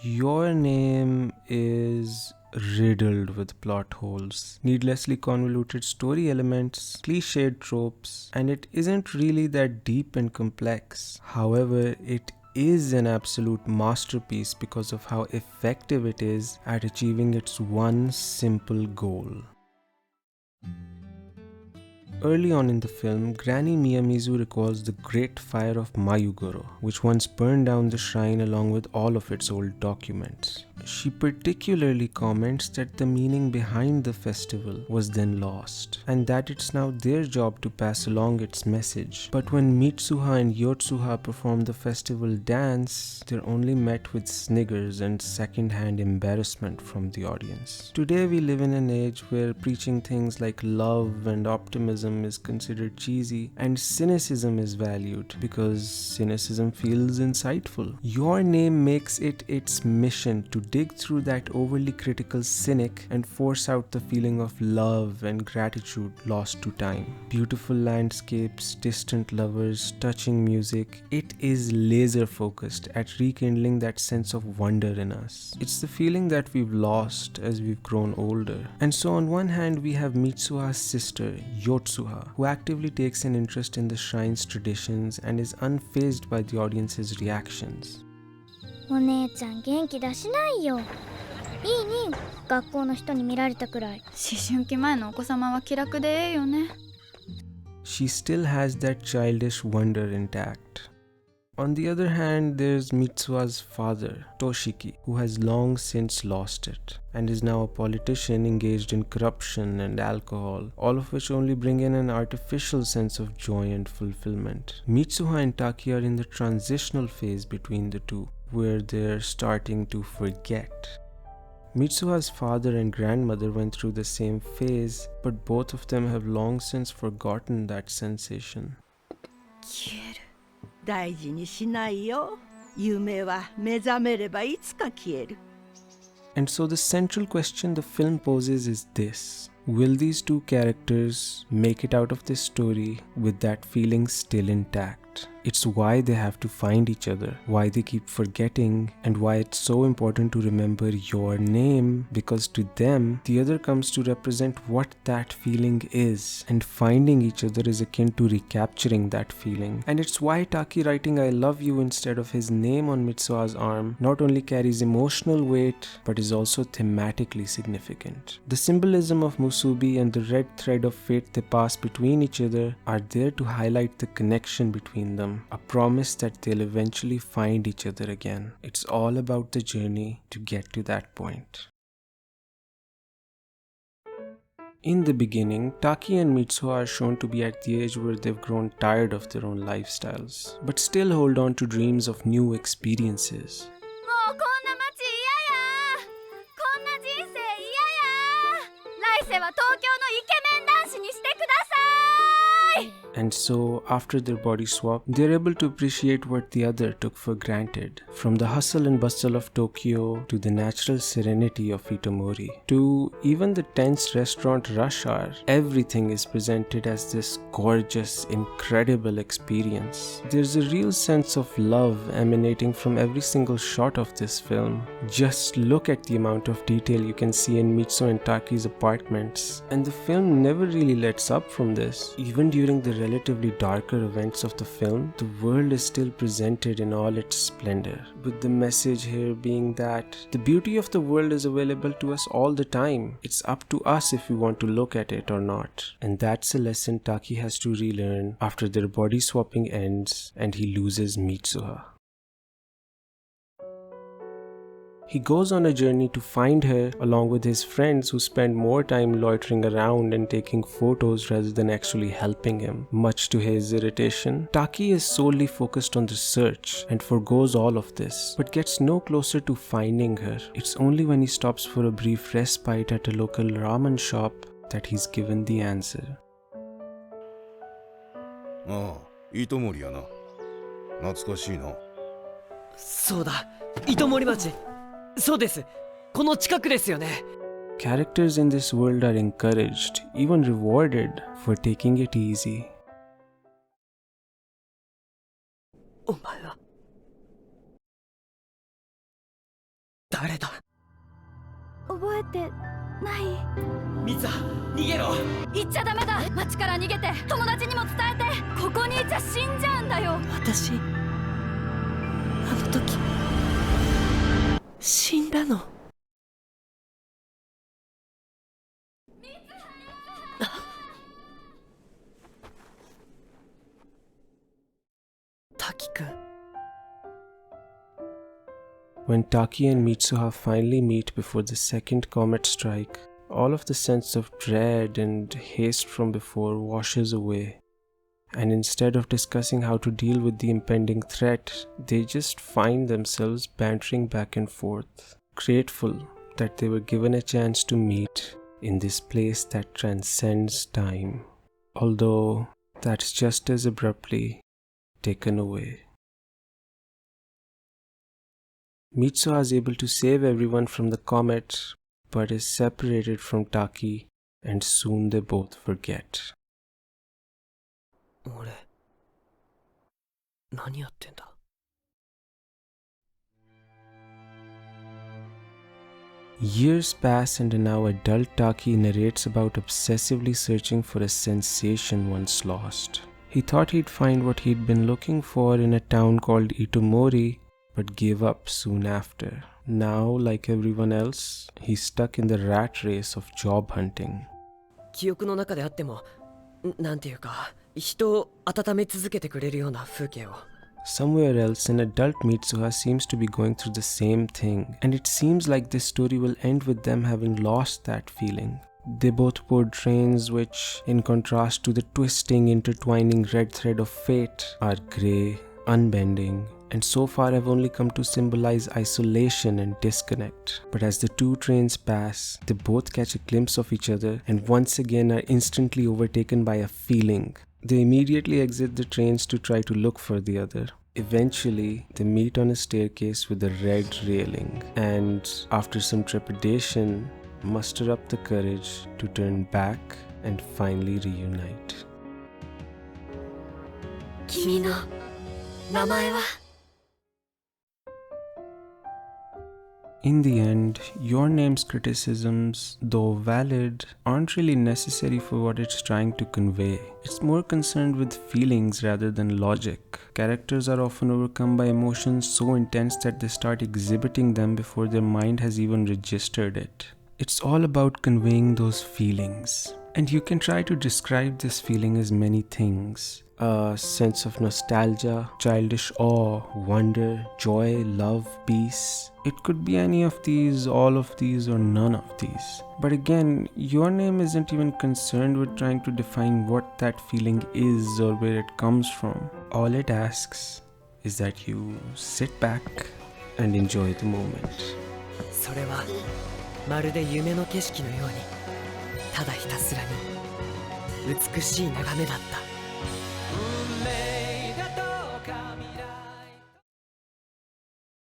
Your Name is riddled with plot holes, needlessly convoluted story elements, cliched tropes, and it isn't really that deep and complex. However, it is an absolute masterpiece because of how effective it is at achieving its one simple goal. Early on in the film, Granny Miyamizu recalls the Great Fire of Mayugoro, which once burned down the shrine along with all of its old documents. She particularly comments that the meaning behind the festival was then lost, and that it's now their job to pass along its message. But when Mitsuha and Yotsuha perform the festival dance, they're only met with sniggers and second-hand embarrassment from the audience. Today we live in an age where preaching things like love and optimism is considered cheesy, and cynicism is valued because cynicism feels insightful. Your Name makes it its mission to dig through that overly critical cynic and force out the feeling of love and gratitude lost to time. Beautiful landscapes, distant lovers, touching music, it is laser focused at rekindling that sense of wonder in us. It's the feeling that we've lost as we've grown older. And so on one hand we have Mitsuha's sister, Yotsuha, who actively takes an interest in the shrine's traditions and is unfazed by the audience's reactions. お姉ちゃん元気出しないよ。いいね、学校の人に見られたくらい。思春期前のお子様は気楽でええよね。She still has that childish wonder intact. On the other hand, there's Mitsuha's father, Toshiki, who has long since lost it, and is now a politician engaged in corruption and alcohol, all of which only bring in an artificial sense of joy and fulfillment. Mitsuha and Taki are in the transitional phase between the two, where they're starting to forget. Mitsuha's father and grandmother went through the same phase, but both of them have long since forgotten that sensation. 消える。大事にしないよ。夢は目覚めればいつか消える。And so the central question the film poses is this: will these two characters make it out of this story with that feeling still intact? It's why they have to find each other, why they keep forgetting, and why it's so important to remember your name, because to them, the other comes to represent what that feeling is, and finding each other is akin to recapturing that feeling. And it's why Taki writing I love you instead of his name on Mitsuha's arm not only carries emotional weight, but is also thematically significant. The symbolism of Musubi and the red thread of fate they pass between each other are there to highlight the connection between them, a promise that they'll eventually find each other again. It's all about the journey to get to that point. In the beginning, Taki and Mitsuha are shown to be at the age where they've grown tired of their own lifestyles, but still hold on to dreams of new experiences. もうこんな街嫌や。こんな人生嫌や。来世は東京のイケメン男子にしてください。 And so, after their body swap, they're able to appreciate what the other took for granted. From the hustle and bustle of Tokyo, to the natural serenity of Itomori, to even the tense restaurant rush hour, everything is presented as this gorgeous, incredible experience. There's a real sense of love emanating from every single shot of this film. Just look at the amount of detail you can see in Mitsu and Taki's apartments, and the film never really lets up from this. Even during the relatively darker events of the film, the world is still presented in all its splendor, with the message here being that the beauty of the world is available to us all the time. It's up to us if we want to look at it or not. And that's a lesson Taki has to relearn after their body swapping ends and he loses Mitsuha. He goes on a journey to find her along with his friends who spend more time loitering around and taking photos rather than actually helping him, much to his irritation. Taki is solely focused on the search and forgoes all of this, but gets no closer to finding her. It's only when he stops for a brief respite at a local ramen shop that he's given the answer. ああ、糸森やな。懐かしいな。そうだ、糸森町。そうです。この近くですよね。Characters in this world are encouraged, even rewarded, for taking it easy. お前は誰だ。覚えてない。ミツハ、逃げろ。行っちゃダメだ。町から逃げて友達にも伝えて。ここにいちゃ死んじゃうんだよ。私、あの時死んだの。滝くん。When Taki and Mitsuha finally meet before the second comet strike, all of the sense of dread and haste from before washes away. And instead of discussing how to deal with the impending threat, they just find themselves bantering back and forth, grateful that they were given a chance to meet in this place that transcends time, although that's just as abruptly taken away. Mitsuha is able to save everyone from the comet, but is separated from Taki, and soon they both forget. 俺、何やってんだ。Years pass and now adult Taki narrates about obsessively searching for a sensation once lost. He thought he'd find what he'd been looking for in a town called Itomori, but gave up soon after. Now, like everyone else, he's stuck in the rat race of job hunting. 記憶の中であっても、なんていうか、人を温め続けてくれるような風景を。Somewhere else, an adult Mitsuha seems to be going through the same thing, and it seems like this story will end with them having lost that feeling. They both board trains which, in contrast to the twisting, intertwining red thread of fate, are grey, unbending, and so far have only come to symbolize isolation and disconnect. But as the two trains pass, they both catch a glimpse of each other and once again are instantly overtaken by a feeling. They immediately exit the trains to try to look for the other. Eventually, they meet on a staircase with a red railing, and after some trepidation, muster up the courage to turn back and finally reunite. 君の名前は? In the end, Your Name's criticisms, though valid, aren't really necessary for what it's trying to convey. It's more concerned with feelings rather than logic. Characters are often overcome by emotions so intense that they start exhibiting them before their mind has even registered it. It's all about conveying those feelings. And you can try to describe this feeling as many things. A sense of nostalgia, childish awe, wonder, joy, love, peace. It could be any of these, all of these, or none of these. But again, Your Name isn't even concerned with trying to define what that feeling is or where it comes from. All it asks is that you sit back and enjoy the moment. それはまるで夢の景色のように、ただひたすらに美しい眺めだった。